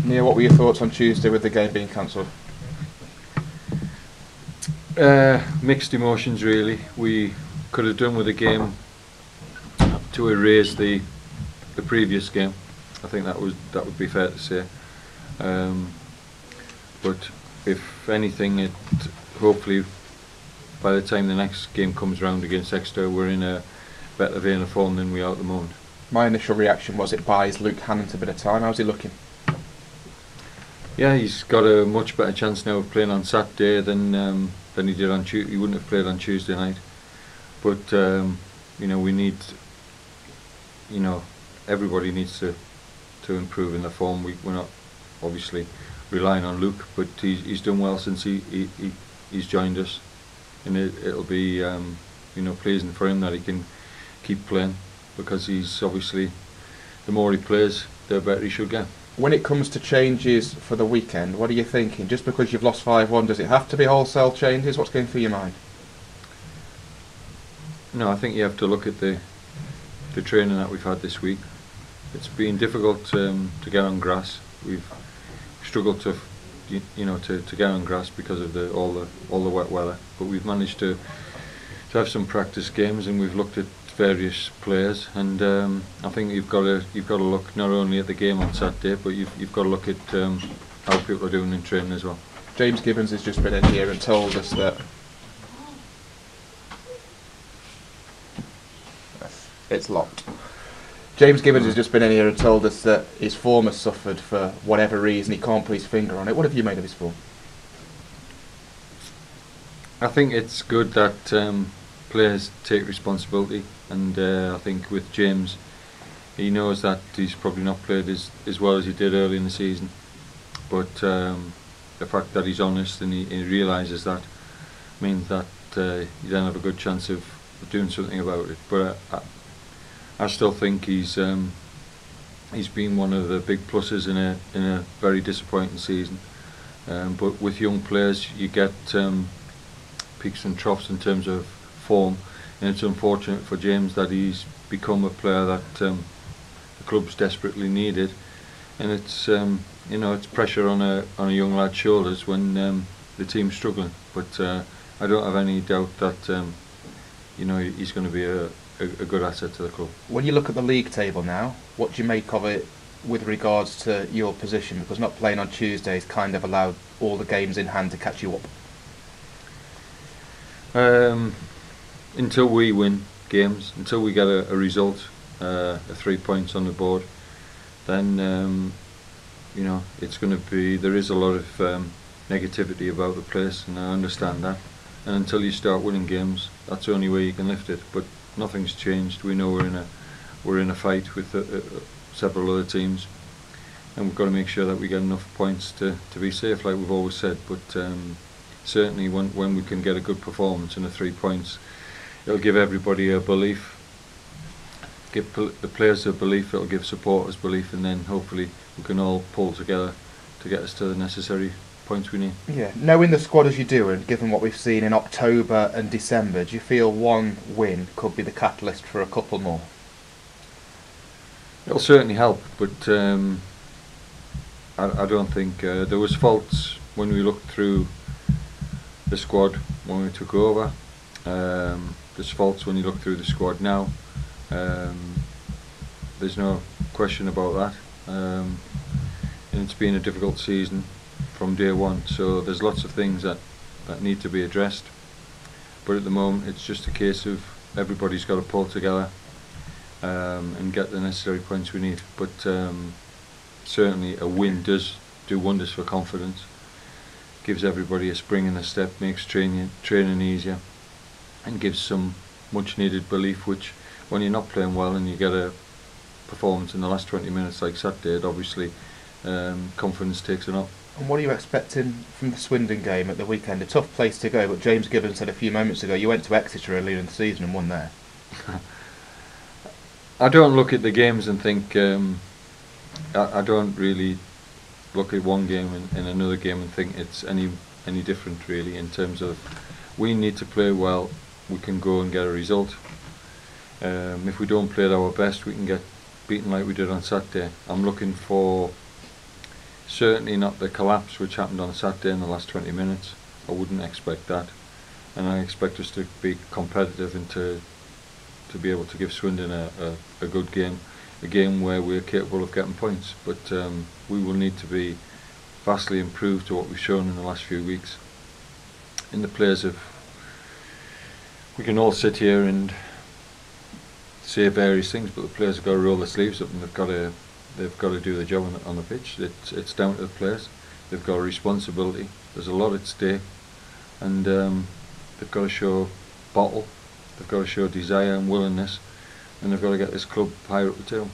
Neil, what were your thoughts on Tuesday with the game being cancelled? Mixed emotions really. We could have done with a game to erase the previous game. I think that would be fair to say. But if anything, it hopefully by the time the next game comes round against Exeter, we're in a better vein of form than we are at the moment. My initial reaction was it buys Luke Hannant a bit of time. How's he looking? Yeah, he's got a much better chance now of playing on Saturday than he did on Tuesday. He wouldn't have played on Tuesday night. But we need, everybody needs to improve in their form. We're not obviously relying on Luke, but he's done well since he's joined us, and it'll be pleasing for him that he can keep playing, because he's obviously, the more he plays, the better he should get. When it comes to changes for the weekend, what are you thinking? Just because you've lost 5-1, does it have to be wholesale changes? What's going through your mind? No, I think you have to look at the training that we've had this week. It's been difficult to get on grass. We've struggled to get on grass because of all the wet weather. But we've managed to have some practice games, and we've looked at various players, and I think you've got to look not only at the game on Saturday, but you've got to look at how people are doing in training as well. James Gibbons has just been in here and told us that it's locked. James Gibbons has just been in here and told us that his form has suffered for whatever reason. He can't put his finger on it. What have you made of his form? I think it's good that players take responsibility, and I think with James, he knows that he's probably not played as well as he did early in the season, but the fact that he's honest and he realises that means that you then have a good chance of doing something about it. But I still think he's been one of the big pluses in a very disappointing season. But with young players, you get peaks and troughs in terms of form, and it's unfortunate for James that he's become a player that the club's desperately needed, and it's it's pressure on a young lad's shoulders when the team's struggling. But I don't have any doubt that he's going to be a good asset to the club. When you look at the league table now, what do you make of it with regards to your position? Because not playing on Tuesdays kind of allowed all the games in hand to catch you up. Until we win games, until we get a result, 3 points on the board, then it's going to be, there is a lot of negativity about the place, and I understand that. And until you start winning games, that's the only way you can lift it. But nothing's changed. We know we're in a fight with several other teams, and we've got to make sure that we get enough points to be safe, like we've always said. But certainly when we can get a good performance and 3 points, it'll give everybody a belief, give the players a belief, it'll give supporters belief, and then hopefully we can all pull together to get us to the necessary points we need. Yeah, knowing the squad as you do, and given what we've seen in October and December, do you feel one win could be the catalyst for a couple more? It'll certainly help, but I don't think there was faults when we looked through the squad when we took over. There's faults when you look through the squad now. There's no question about that, and it's been a difficult season from day one, so there's lots of things that need to be addressed, but at the moment it's just a case of everybody's got to pull together and get the necessary points we need. But certainly a win does do wonders for confidence, gives everybody a spring in a step, makes training easier, and gives some much needed belief, which when you're not playing well and you get a performance in the last 20 minutes like Saturday, it obviously confidence takes it up. And what are you expecting from the Swindon game at the weekend? A tough place to go, but James Gibbons said a few moments ago you went to Exeter earlier in the season and won there. I don't look at the games and think, I don't really look at one game and another game and think it's any different really, in terms of we need to play well, we can go and get a result. If we don't play at our best, we can get beaten like we did on Saturday. I'm looking for Certainly not the collapse which happened on Saturday in the last 20 minutes. I wouldn't expect that, and I expect us to be competitive and to be able to give Swindon a good game, a game where we're capable of getting points. But we will need to be vastly improved to what we've shown in the last few weeks. And the players we can all sit here and say various things, but the players have got to roll their sleeves up and they've got to do the job on the pitch. It's down to the players. They've got a responsibility. There's a lot at stake, and they've got to show bottle. They've got to show desire and willingness, and they've got to get this club higher up the table.